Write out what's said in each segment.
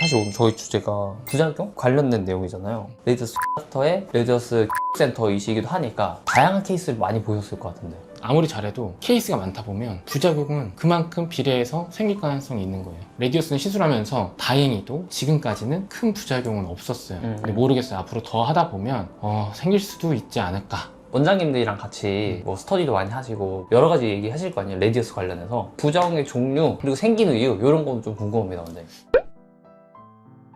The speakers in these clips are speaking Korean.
사실 오늘 저희 주제가 부작용 관련된 내용이잖아요. 레디어스 닥터의 레디어스 센터이시기도 하니까 다양한 케이스를 많이 보셨을 것 같은데, 아무리 잘해도 케이스가 많다 보면 부작용은 그만큼 비례해서 생길 가능성이 있는 거예요. 레디어스는 시술하면서 다행히도 지금까지는 큰 부작용은 없었어요. 근데 모르겠어요. 앞으로 더 하다 보면 생길 수도 있지 않을까. 원장님들이랑 같이 뭐 스터디도 많이 하시고 여러 가지 얘기 하실 거 아니에요, 레디어스 관련해서. 부작용의 종류 그리고 생기는 이유 이런 건 좀 궁금합니다. 원장님.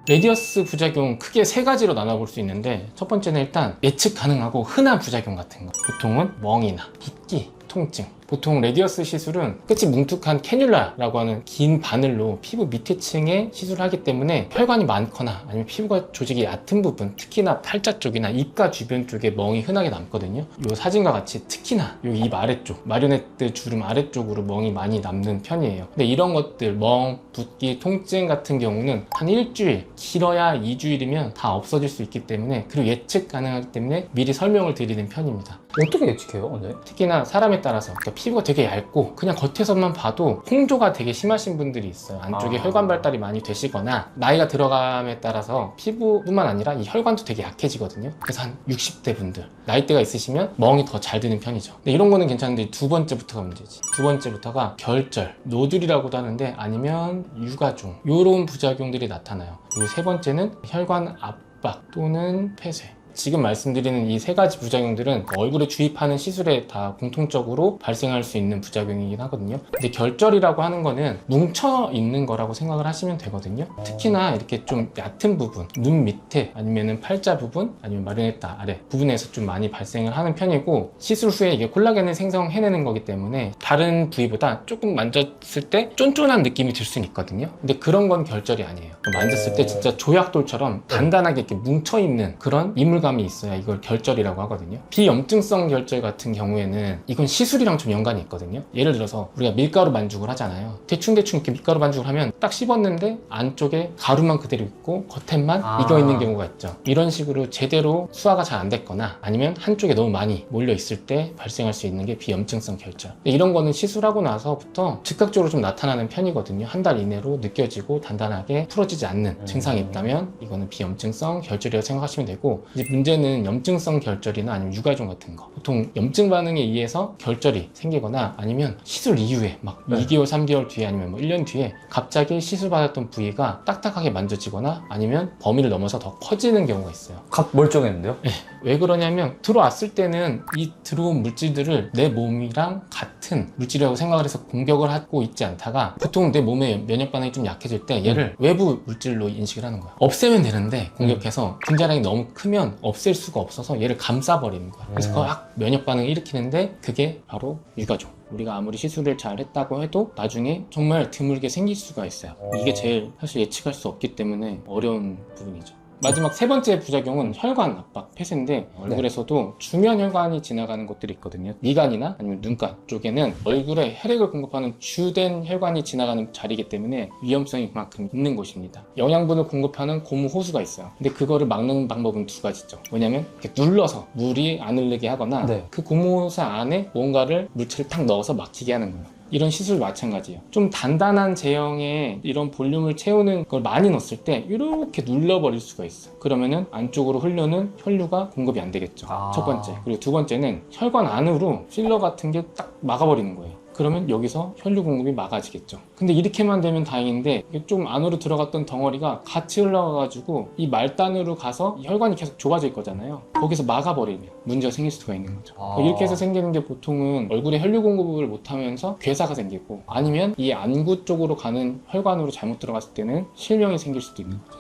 레디어스 부작용 크게 세 가지로 나눠볼 수 있는데, 첫 번째는 일단 예측 가능하고 흔한 부작용 같은 거. 보통은 멍이나 붓기, 통증. 보통 레디어스 시술은 끝이 뭉툭한 캐뉼라라고 하는 긴 바늘로 피부 밑에 층에 시술을 하기 때문에 혈관이 많거나 아니면 피부가 조직이 얕은 부분, 특히나 팔자 쪽이나 입가 주변 쪽에 멍이 흔하게 남거든요. 이 사진과 같이 특히나 이 입 아래쪽, 마리오네트 주름 아래쪽으로 멍이 많이 남는 편이에요. 근데 이런 것들, 멍, 붓기, 통증 같은 경우는 한 일주일, 길어야 2주일이면 다 없어질 수 있기 때문에, 그리고 예측 가능하기 때문에 미리 설명을 드리는 편입니다. 어떻게 예측해요, 원장님? 특히나 사람에 따라서, 그러니까 피부가 되게 얇고 그냥 겉에서만 봐도 홍조가 되게 심하신 분들이 있어요. 안쪽에 혈관 발달이 많이 되시거나, 나이가 들어감에 따라서 피부뿐만 아니라 이 혈관도 되게 약해지거든요. 그래서 한 60대 분들, 나이대가 있으시면 멍이 더 잘 드는 편이죠. 근데 이런 거는 괜찮은데 두 번째부터가 문제지. 두 번째부터가 결절, 노듈이라고도 하는데, 아니면 유가종, 이런 부작용들이 나타나요. 그리고 세 번째는 혈관 압박 또는 폐쇄. 지금 말씀드리는 이 세 가지 부작용들은 얼굴에 주입하는 시술에 다 공통적으로 발생할 수 있는 부작용이긴 하거든요. 근데 결절이라고 하는 거는 뭉쳐 있는 거라고 생각을 하시면 되거든요. 특히나 이렇게 좀 얕은 부분, 눈 밑에 아니면 팔자 부분, 아니면 마리오네트 아래 부분에서 좀 많이 발생을 하는 편이고, 시술 후에 이게 콜라겐을 생성해내는 거기 때문에 다른 부위보다 조금 만졌을 때 쫀쫀한 느낌이 들 수는 있거든요. 근데 그런 건 결절이 아니에요. 만졌을 때 진짜 조약돌처럼 단단하게 이렇게 뭉쳐있는 그런 이물감이 있어야 이걸 결절이라고 하거든요. 비염증성 결절 같은 경우에는 이건 시술이랑 좀 연관이 있거든요. 예를 들어서 우리가 밀가루 반죽을 하잖아요. 대충대충 이렇게 밀가루 반죽을 하면 딱 씹었는데 안쪽에 가루만 그대로 있고 겉에만 익어있는 경우가 있죠. 이런 식으로 제대로 수화가 잘 안 됐거나 아니면 한쪽에 너무 많이 몰려있을 때 발생할 수 있는 게 비염증성 결절. 이런 거는 시술하고 나서부터 즉각적으로 좀 나타나는 편이거든요. 한 달 이내로 느껴지고 단단하게 풀어지지 않는 증상이 있다면 이거는 비염증성 결절이라고 생각하시면 되고, 이제 문제는 염증성 결절이나 아니면 유가종 같은 거. 보통 염증 반응에 의해서 결절이 생기거나 아니면 시술 이후에 막 2개월, 3개월 뒤에 아니면 뭐 1년 뒤에 갑자기 시술 받았던 부위가 딱딱하게 만져지거나 아니면 범위를 넘어서 더 커지는 경우가 있어요. 갑 멀쩡했는데요? 네. 왜 그러냐면 들어왔을 때는 이 들어온 물질들을 내 몸이랑 같은 물질이라고 생각을 해서 공격을 하고 있지 않다가, 보통 내 몸의 면역 반응이 좀 약해질 때 얘를 외부 물질로 인식을 하는 거야. 없애면 되는데 공격해서 분자량이 너무 크면 없앨 수가 없어서 얘를 감싸버리는 거야. 그래서 막 면역 반응을 일으키는데 그게 바로 유가종. 우리가 아무리 시술을 잘 했다고 해도 나중에 정말 드물게 생길 수가 있어요. 이게 제일 사실 예측할 수 없기 때문에 어려운 부분이죠. 마지막 세 번째 부작용은 혈관 압박, 폐쇄인데, 얼굴에서도 주변 혈관이 지나가는 곳들이 있거든요. 미간이나 아니면 눈가 쪽에는 얼굴에 혈액을 공급하는 주된 혈관이 지나가는 자리이기 때문에 위험성이 그만큼 있는 곳입니다. 영양분을 공급하는 고무 호수가 있어요. 근데 그거를 막는 방법은 두 가지죠. 뭐냐면 이렇게 눌러서 물이 안 흐르게 하거나 그 고무 호수 안에 뭔가를 물체를 탁 넣어서 막히게 하는 거예요. 이런 시술 마찬가지예요. 좀 단단한 제형의 이런 볼륨을 채우는 걸 많이 넣었을 때 이렇게 눌러버릴 수가 있어. 그러면은 안쪽으로 흐르는 혈류가 공급이 안 되겠죠. 첫 번째. 그리고 두 번째는 혈관 안으로 필러 같은 게 딱 막아버리는 거예요. 그러면 여기서 혈류 공급이 막아지겠죠. 근데 이렇게만 되면 다행인데, 이게 좀 안으로 들어갔던 덩어리가 같이 흘러가가지고 이 말단으로 가서 이 혈관이 계속 좁아질 거잖아요. 거기서 막아버리면 문제가 생길 수가 있는 거죠. 이렇게 해서 생기는 게 보통은 얼굴에 혈류 공급을 못하면서 괴사가 생기고, 아니면 이 안구 쪽으로 가는 혈관으로 잘못 들어갔을 때는 실명이 생길 수도 있는 거죠.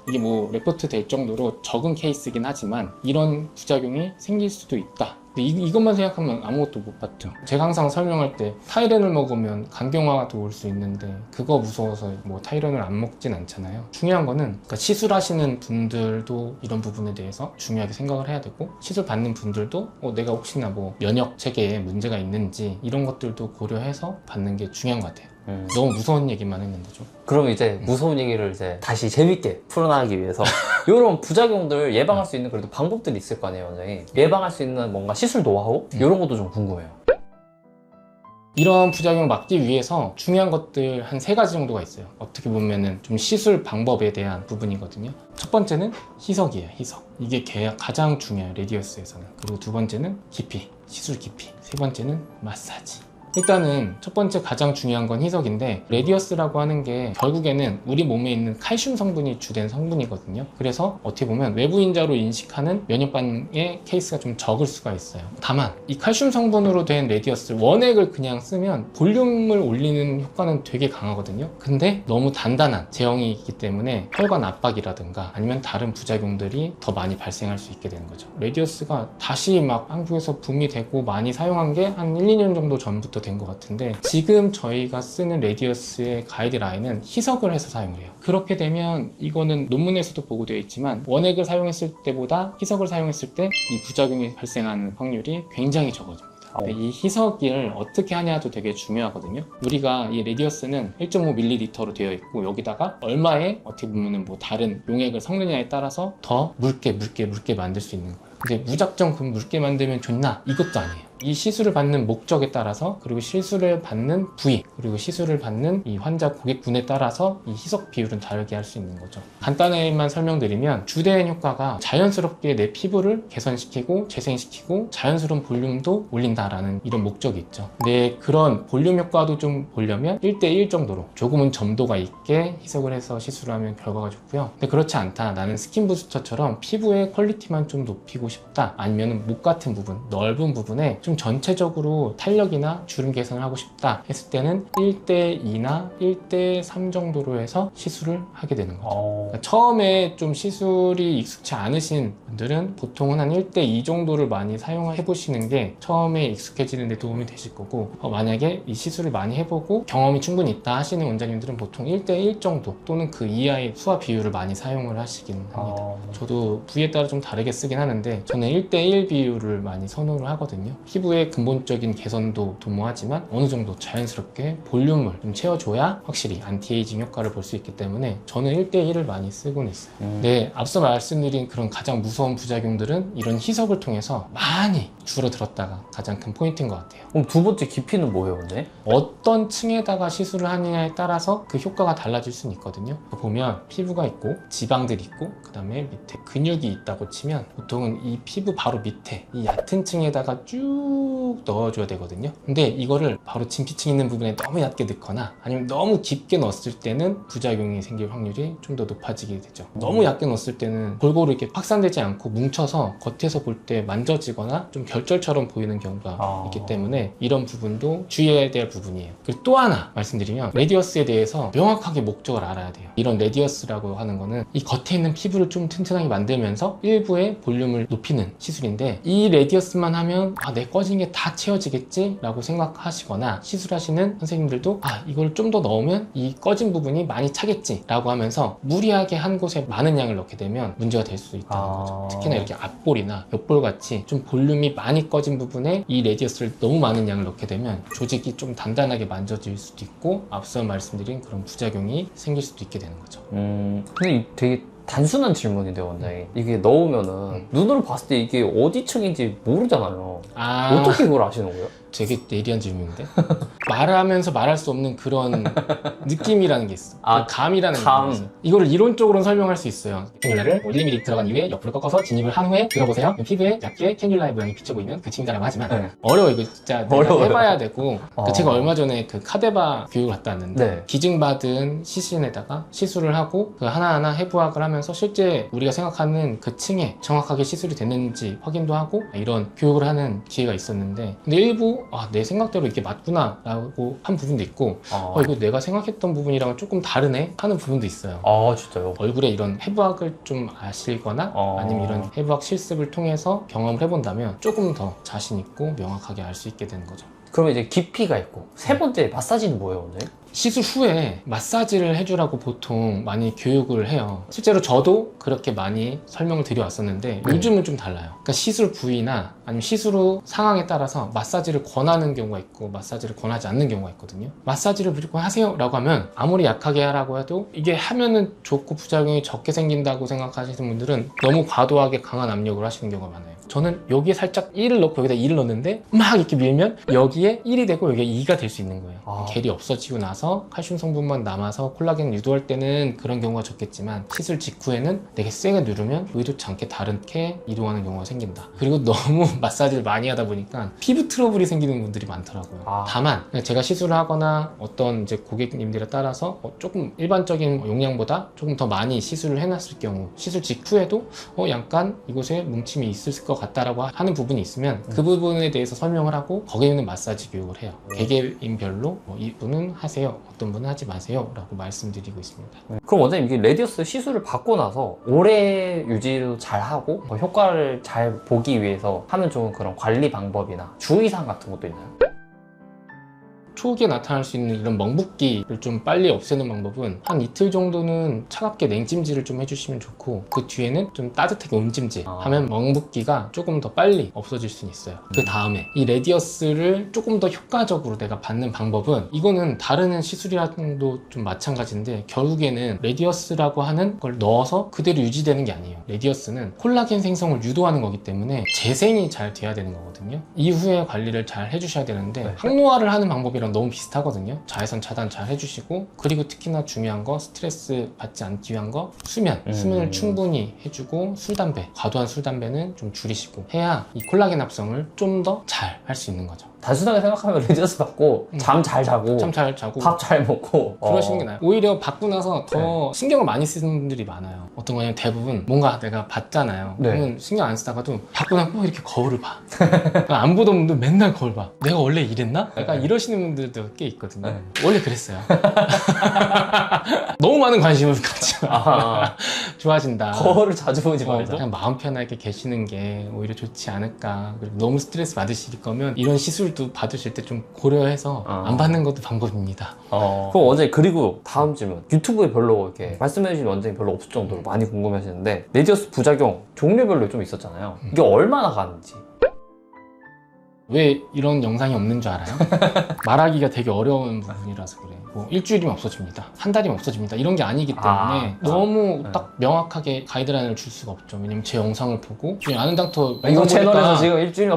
이게 뭐 레포트 될 정도로 적은 케이스긴 하지만 이런 부작용이 생길 수도 있다. 근데 이것만 생각하면 아무것도 못 봤죠. 제가 항상 설명할 때 타이레놀 먹으면 간경화도 올 수 있는데 그거 무서워서 뭐 타이레놀 안 먹진 않잖아요. 중요한 거는 그러니까 시술하시는 분들도 이런 부분에 대해서 중요하게 생각을 해야 되고, 시술 받는 분들도 내가 혹시나 뭐 면역 체계에 문제가 있는지 이런 것들도 고려해서 받는 게 중요한 것 같아요. 너무 무서운 얘기만 했는데 좀. 그럼 이제 무서운 얘기를 이제 다시 재밌게 풀어나가기 위해서 이런 부작용들 예방할 수 있는 그래도 방법들이 있을 거 아니에요, 원장님. 예방할 수 있는 뭔가 시술 노하우? 이런 것도 좀 궁금해요. 이런 부작용을 막기 위해서 중요한 것들 한 3가지 정도가 있어요. 어떻게 보면은 좀 시술 방법에 대한 부분이거든요. 첫 번째는 희석이에요. 희석. 이게 가장 중요해요. 레디어스에서는. 그리고 두 번째는 깊이, 시술 깊이. 세 번째는 마사지. 일단은 첫 번째 가장 중요한 건 희석인데, 레디어스라고 하는 게 결국에는 우리 몸에 있는 칼슘 성분이 주된 성분이거든요. 그래서 어떻게 보면 외부인자로 인식하는 면역 반응의 케이스가 좀 적을 수가 있어요. 다만 이 칼슘 성분으로 된 레디어스 원액을 그냥 쓰면 볼륨을 올리는 효과는 되게 강하거든요. 근데 너무 단단한 제형이 있기 때문에 혈관 압박이라든가 아니면 다른 부작용들이 더 많이 발생할 수 있게 되는 거죠. 레디어스가 다시 막 한국에서 붐이 되고 많이 사용한 게 한 1, 2년 정도 전부터 된 것 같은데, 지금 저희가 쓰는 레디어스의 가이드라인은 희석을 해서 사용을 해요. 그렇게 되면 이거는 논문에서도 보고되어 있지만 원액을 사용했을 때보다 희석을 사용했을 때 이 부작용이 발생하는 확률이 굉장히 적어집니다. 근데 이 희석을 어떻게 하냐도 되게 중요하거든요. 우리가 이 레디어스는 1.5ml로 되어 있고, 여기다가 얼마의 어떻게 보면은 뭐 다른 용액을 섞느냐에 따라서 더 묽게 만들 수 있는 거예요. 근데 무작정 그럼 묽게 만들면 좋나? 이것도 아니에요. 이 시술을 받는 목적에 따라서, 그리고 시술을 받는 부위, 그리고 시술을 받는 이 환자 고객군에 따라서 이 희석 비율은 다르게 할 수 있는 거죠. 간단히만 설명드리면 주된 효과가 자연스럽게 내 피부를 개선시키고 재생시키고 자연스러운 볼륨도 올린다라는 이런 목적이 있죠. 근데 그런 볼륨 효과도 좀 보려면 1대1 정도로 조금은 점도가 있게 희석을 해서 시술을 하면 결과가 좋고요. 근데 그렇지 않다, 나는 스킨 부스터처럼 피부의 퀄리티만 좀 높이고 싶다, 아니면 목 같은 부분, 넓은 부분에 좀 전체적으로 탄력이나 주름 개선을 하고 싶다 했을 때는 1대2나 1대3 정도로 해서 시술을 하게 되는 거죠. 그러니까 처음에 좀 시술이 익숙치 않으신 분들은 보통은 한 1대2 정도를 많이 사용해 보시는 게 처음에 익숙해지는 데 도움이 되실 거고, 만약에 이 시술을 많이 해보고 경험이 충분히 있다 하시는 원장님들은 보통 1대1 정도 또는 그 이하의 수화 비율을 많이 사용을 하시긴 합니다. 저도 부위에 따라 좀 다르게 쓰긴 하는데 저는 1대1 비율을 많이 선호를 하거든요. 피부의 근본적인 개선도 도모하지만 어느 정도 자연스럽게 볼륨을 좀 채워줘야 확실히 안티에이징 효과를 볼 수 있기 때문에 저는 1대1을 많이 쓰곤 있어요. 네, 앞서 말씀드린 그런 가장 무서운 부작용들은 이런 희석을 통해서 많이 줄어들었다가 가장 큰 포인트인 것 같아요. 그럼 두 번째 깊이는 뭐예요, 근데? 어떤 층에다가 시술을 하느냐에 따라서 그 효과가 달라질 수는 있거든요. 보면 피부가 있고 지방들이 있고 그 다음에 밑에 근육이 있다고 치면 보통은 이 피부 바로 밑에 이 얕은 층에다가 쭉 넣어줘야 되거든요. 근데 이거를 바로 진피층 있는 부분에 너무 얕게 넣거나 아니면 너무 깊게 넣었을 때는 부작용이 생길 확률이 좀 더 높아지게 되죠. 너무 얕게 넣었을 때는 골고루 이렇게 확산되지 않고 뭉쳐서 겉에서 볼 때 만져지거나 좀 결절처럼 보이는 경우가 있기 때문에 이런 부분도 주의해야 될 부분이에요. 그리고 또 하나 말씀드리면 레디어스에 대해서 명확하게 목적을 알아야 돼요. 이런 레디어스라고 하는 거는 이 겉에 있는 피부를 좀 튼튼하게 만들면서 일부의 볼륨을 높이는 시술인데, 이 레디어스만 하면 내 꺼진 게 다 채워지겠지 라고 생각하시거나, 시술하시는 선생님들도 이걸 좀 더 넣으면 이 꺼진 부분이 많이 차겠지 라고 하면서 무리하게 한 곳에 많은 양을 넣게 되면 문제가 될 수 있다는 거죠. 특히나 이렇게 앞볼이나 옆볼 같이 좀 볼륨이 많이 꺼진 부분에 이 레디어스를 너무 많은 양을 넣게 되면 조직이 좀 단단하게 만져질 수도 있고, 앞서 말씀드린 그런 부작용이 생길 수도 있게 되는 거죠. 근데 되게 단순한 질문인데, 원장님. 이게 넣으면은 눈으로 봤을 때 이게 어디 층인지 모르잖아요. 어떻게 그걸 아시는 거예요? 되게 예리한 질문인데? 말하면서 말할 수 없는 그런 느낌이라는 게 있어. 감이라는 게 있어. 이거를 이론적으로는 설명할 수 있어요. 캐뉼라를 1mm 들어간 이후에 옆으로 꺾어서 진입을 한 후에 들어보세요. 피부에 얇게 캐뉼라의 모양이 비쳐 보이면 그 층이라고 하지만 어려워. 이거 진짜 내가 해봐야 되고. 제가 얼마 전에 그 카데바 교육을 갔다 왔는데 기증받은 시신에다가 시술을 하고 그 하나하나 해부학을 하면서 실제 우리가 생각하는 그 층에 정확하게 시술이 됐는지 확인도 하고 이런 교육을 하는 기회가 있었는데, 근데 일부 내 생각대로 이게 맞구나 라고 한 부분도 있고 이거 내가 생각했던 부분이랑은 조금 다르네 하는 부분도 있어요. 진짜요? 얼굴에 이런 해부학을 좀 아시거나 아니면 이런 해부학 실습을 통해서 경험을 해본다면 조금 더 자신 있고 명확하게 알 수 있게 되는 거죠. 그러면 이제 깊이가 있고, 세 번째 마사지는 뭐예요, 오늘? 시술 후에 마사지를 해주라고 보통 많이 교육을 해요. 실제로 저도 그렇게 많이 설명을 드려왔었는데 요즘은 좀 달라요. 그러니까 시술 부위나 아니면 시술 후 상황에 따라서 마사지를 권하는 경우가 있고 마사지를 권하지 않는 경우가 있거든요. 마사지를 무조건 하세요 라고 하면 아무리 약하게 하라고 해도 이게 하면은 좋고 부작용이 적게 생긴다고 생각하시는 분들은 너무 과도하게 강한 압력을 하시는 경우가 많아요. 저는 여기에 살짝 1을 넣고 여기다 2를 넣는데 막 이렇게 밀면 여기에 1이 되고 여기에 2가 될 수 있는 거예요. 겔이 없어지고 나서 칼슘 성분만 남아서 콜라겐 유도할 때는 그런 경우가 적겠지만 시술 직후에는 되게 세게 누르면 의도치 않게 다르게 이동하는 경우가 생긴다. 그리고 너무 마사지를 많이 하다 보니까 피부 트러블이 생기는 분들이 많더라고요. 다만 제가 시술을 하거나 어떤 이제 고객님들에 따라서 조금 일반적인 용량보다 조금 더 많이 시술을 해놨을 경우 시술 직후에도 약간 이곳에 뭉침이 있을 것 같다라고 하는 부분이 있으면 그 부분에 대해서 설명을 하고 거기에 있는 마사지 교육을 해요. 개개인별로 이분은 하세요, 어떤 분은 하지 마세요 라고 말씀드리고 있습니다. 그럼 원장님 이게 레디어스 시술을 받고 나서 오래 유지도 잘 하고 효과를 잘 보기 위해서 하면 좋은 그런 관리 방법이나 주의사항 같은 것도 있나요? 초기에 나타날 수 있는 이런 멍붓기를 좀 빨리 없애는 방법은 한 이틀 정도는 차갑게 냉찜질을 좀 해주시면 좋고 그 뒤에는 좀 따뜻하게 온찜질 하면 멍붓기가 조금 더 빨리 없어질 수 있어요. 그 다음에 이 레디어스를 조금 더 효과적으로 내가 받는 방법은 이거는 다른 시술이랑도 좀 마찬가지인데 결국에는 레디어스라고 하는 걸 넣어서 그대로 유지되는 게 아니에요. 레디어스는 콜라겐 생성을 유도하는 거기 때문에 재생이 잘 돼야 되는 거거든요. 이후에 관리를 잘 해주셔야 되는데 항노화를 하는 방법이랑 너무 비슷하거든요. 자외선 차단 잘 해주시고 그리고 특히나 중요한 거 스트레스 받지 않기 위한 거 수면을 충분히 해주고 술, 담배 과도한 술, 담배는 좀 줄이시고 해야 이 콜라겐 합성을 좀 더 잘 할 수 있는 거죠. 단순하게 생각하면 레디어스 받고 잠 잘 자고 밥 잘 먹고 그러시는 게 나아요. 오히려 받고 나서 더 신경을 많이 쓰는 분들이 많아요. 어떤 거냐면 대부분 뭔가 내가 받잖아요. 그러면 신경 안 쓰다가도 받고 나면 또 이렇게 거울을 봐. 안 보던 분들 맨날 거울 봐. 내가 원래 이랬나? 약간 이러시는 분들도 꽤 있거든요. 원래 그랬어요. 너무 많은 관심을 갖지만 좋아진다. 거울을 자주 보지 말자. 그냥 마음 편하게 계시는 게 오히려 좋지 않을까. 그리고 너무 스트레스 받으실 거면 이런 시술도 받으실 때 좀 고려해서 안 받는 것도 방법입니다. 그럼 원장님 그리고 다음 질문. 유튜브에 별로 이렇게 말씀해주신 원장님 별로 없을 정도로 많이 궁금해하시는데 레디어스 부작용 종류별로 좀 있었잖아요. 이게 얼마나 가는지. 왜 이런 영상이 없는 줄 알아요? 말하기가 되게 어려운 부분이라서 그래. 뭐 일주일이면 없어집니다, 한 달이면 없어집니다 이런 게 아니기 때문에 너무 딱 명확하게 가이드라인을 줄 수가 없죠. 왜냐면 제 영상을 보고 아는 닥터 이거 채널에서 지금 일주일이면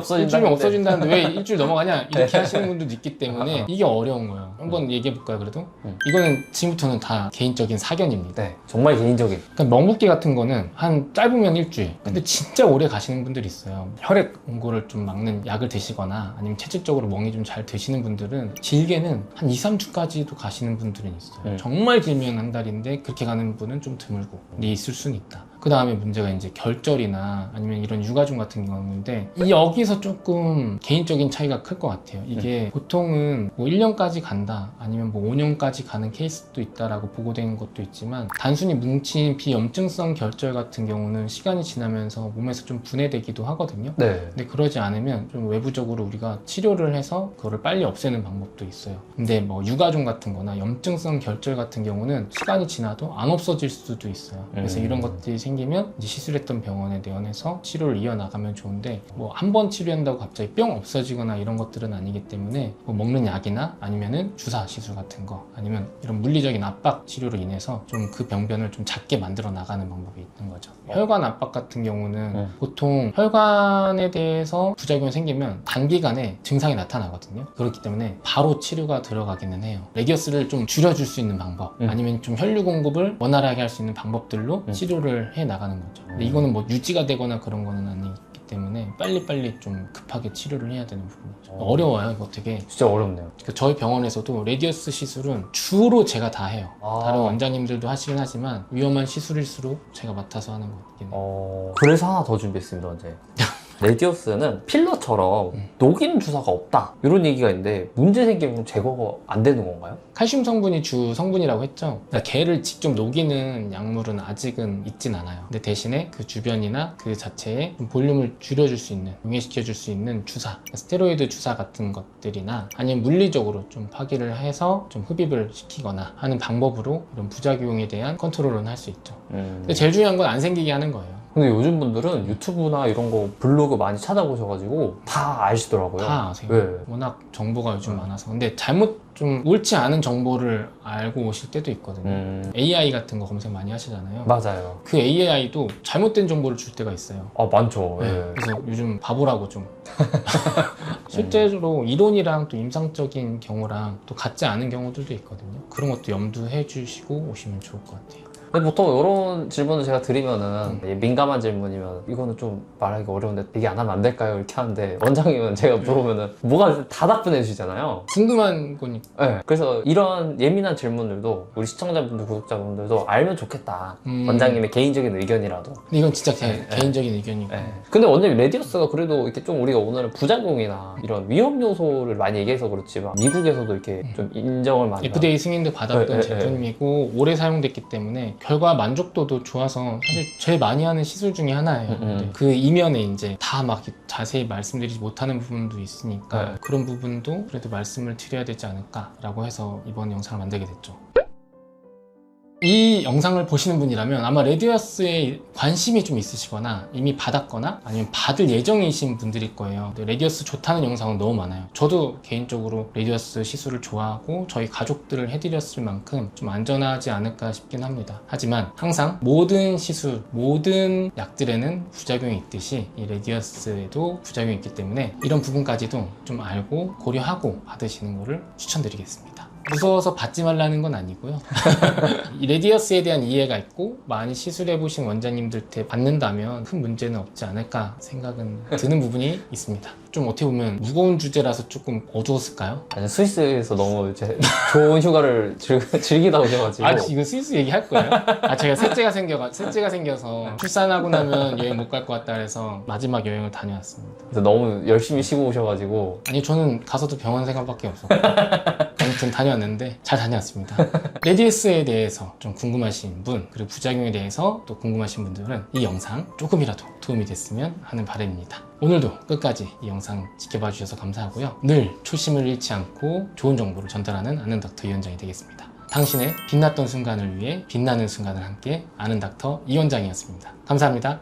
없어진다는데 왜 일주일 넘어가냐 이렇게 하시는 분들도 있기 때문에 이게 어려운 거예요. 한번 얘기해 볼까요? 그래도 이거는 지금부터는 다 개인적인 사견입니다. 네, 정말 개인적인. 그러니까 멍붓기 같은 거는 한 짧으면 일주일, 근데 진짜 오래 가시는 분들이 있어요. 혈액 응고를 좀 막는 약을 드시거나 아니면 체질적으로 멍이 좀 잘 드시는 분들은 길게는 한 2, 3주까지도 가시는 분들은 있어요. 정말 길면 한 달인데 그렇게 가는 분은 좀 드물고 있을 수는 있다. 그 다음에 문제가 이제 결절이나 아니면 이런 육아중 같은 경우인데 여기서 조금 개인적인 차이가 클 것 같아요. 이게 보통은 뭐 1년까지 간다 아니면 뭐 5년까지 가는 케이스도 있다라고 보고된 것도 있지만 단순히 뭉친 비염증성 결절 같은 경우는 시간이 지나면서 몸에서 좀 분해되기도 하거든요. 근데 그러지 않으면 좀 외부적으로 우리가 치료를 해서 그거를 빨리 없애는 방법도 있어요. 근데 뭐 육아중 같은 거나 염증성 결절 같은 경우는 시간이 지나도 안 없어질 수도 있어요. 그래서 이런 것들이 생기면 이제 시술했던 병원에 내원해서 치료를 이어나가면 좋은데 뭐 한 번 치료한다고 갑자기 뿅 없어지거나 이런 것들은 아니기 때문에 뭐 먹는 약이나 아니면은 주사 시술 같은 거 아니면 이런 물리적인 압박 치료로 인해서 좀 그 병변을 좀 작게 만들어 나가는 방법이 있는 거죠. 혈관 압박 같은 경우는 보통 혈관에 대해서 부작용이 생기면 단기간에 증상이 나타나거든요. 그렇기 때문에 바로 치료가 들어가기는 해요. 레디어스를 좀 줄여줄 수 있는 방법 아니면 좀 혈류 공급을 원활하게 할 수 있는 방법들로 치료를 해 나가는 거죠. 근데 이거는 뭐 유지가 되거나 그런 거는 아니기 때문에 빨리빨리 좀 급하게 치료를 해야 되는 부분이죠. 어려워요. 이거 되게 진짜 어렵네요. 저희 병원에서도 레디어스 시술은 주로 제가 다 해요. 다른 원장님들도 하시긴 하지만 위험한 시술일수록 제가 맡아서 하는 거긴 해요. 그래서 하나 더 준비했습니다. 언제 레디어스는 필러처럼 녹이는 주사가 없다 이런 얘기가 있는데 문제 생기면 제거가 안 되는 건가요? 칼슘 성분이 주 성분이라고 했죠. 그러니까 걔를 직접 녹이는 약물은 아직은 있진 않아요. 근데 대신에 그 주변이나 그 자체에 좀 볼륨을 줄여줄 수 있는, 용해시켜줄 수 있는 주사, 그러니까 스테로이드 주사 같은 것들이나 아니면 물리적으로 좀 파기를 해서 좀 흡입을 시키거나 하는 방법으로 이런 부작용에 대한 컨트롤은 할 수 있죠. 근데 제일 중요한 건 안 생기게 하는 거예요. 근데 요즘 분들은 유튜브나 이런 거 블로그 많이 찾아보셔가지고 다 아시더라고요. 다 아세요. 네. 워낙 정보가 요즘 많아서. 근데 잘못 좀 옳지 않은 정보를 알고 오실 때도 있거든요. AI 같은 거 검색 많이 하시잖아요. 맞아요. 그 AI도 잘못된 정보를 줄 때가 있어요. 아, 많죠. 네. 예. 그래서 요즘 바보라고 좀 실제로 이론이랑 또 임상적인 경우랑 또 같지 않은 경우들도 있거든요. 그런 것도 염두해 주시고 오시면 좋을 것 같아요. 근데 보통 이런 질문을 제가 드리면은 민감한 질문이면 이거는 좀 말하기 어려운데 얘기 안 하면 안 될까요? 이렇게 하는데 원장님은 제가 물어보면은 뭐가 다 답변해 주시잖아요. 궁금한 거니까. 네. 그래서 이런 예민한 질문들도 우리 시청자분들, 구독자분들도 알면 좋겠다. 원장님의 개인적인 의견이라도. 근데 이건 진짜 제 개인적인 의견이고. 네. 근데 원장님 레디어스가 그래도 이렇게 좀 우리가 오늘은 부작용이나 이런 위험 요소를 많이 얘기해서 그렇지만 미국에서도 이렇게 좀 인정을 많이 FDA 승인도 받았던 네, 제품이고 오래 사용됐기 때문에 결과 만족도도 좋아서 사실 제일 많이 하는 시술 중에 하나예요. 근데 그 이면에 이제 다 막 자세히 말씀드리지 못하는 부분도 있으니까 네. 그런 부분도 그래도 말씀을 드려야 되지 않을까라고 해서 이번 영상을 만들게 됐죠. 이 영상을 보시는 분이라면 아마 레디어스에 관심이 좀 있으시거나 이미 받았거나 아니면 받을 예정이신 분들일 거예요. 근데 레디어스 좋다는 영상은 너무 많아요. 저도 개인적으로 레디어스 시술을 좋아하고 저희 가족들을 해드렸을 만큼 좀 안전하지 않을까 싶긴 합니다. 하지만 항상 모든 시술, 모든 약들에는 부작용이 있듯이 이 레디어스에도 부작용이 있기 때문에 이런 부분까지도 좀 알고 고려하고 받으시는 것을 추천드리겠습니다. 무서워서 받지 말라는 건 아니고요. 이 레디어스에 대한 이해가 있고 많이 시술해보신 원장님들한테 받는다면 큰 문제는 없지 않을까 생각은 드는 부분이 있습니다. 좀 어떻게 보면 무거운 주제라서 조금 어두웠을까요? 아니, 스위스에서 너무 이제 좋은 휴가를 즐기다 오셔가지고. 아, 이거 스위스 얘기할 거예요? 아, 제가 셋째가 생겨서 출산하고 나면 여행 못 갈 것 같다 해서 마지막 여행을 다녀왔습니다. 그래서 너무 열심히 쉬고 오셔가지고. 아니, 저는 가서도 병원 생각밖에 없었고 아무튼 다녀왔는데 잘 다녀왔습니다. 레디어스에 대해서 좀 궁금하신 분, 그리고 부작용에 대해서 또 궁금하신 분들은 이 영상 조금이라도 도움이 됐으면 하는 바람입니다. 오늘도 끝까지 이 영상 지켜봐 주셔서 감사하고요. 늘 초심을 잃지 않고 좋은 정보를 전달하는 아는 닥터 이원장이 되겠습니다. 당신의 빛났던 순간을 위해 빛나는 순간을 함께 아는 닥터 이원장이었습니다. 감사합니다.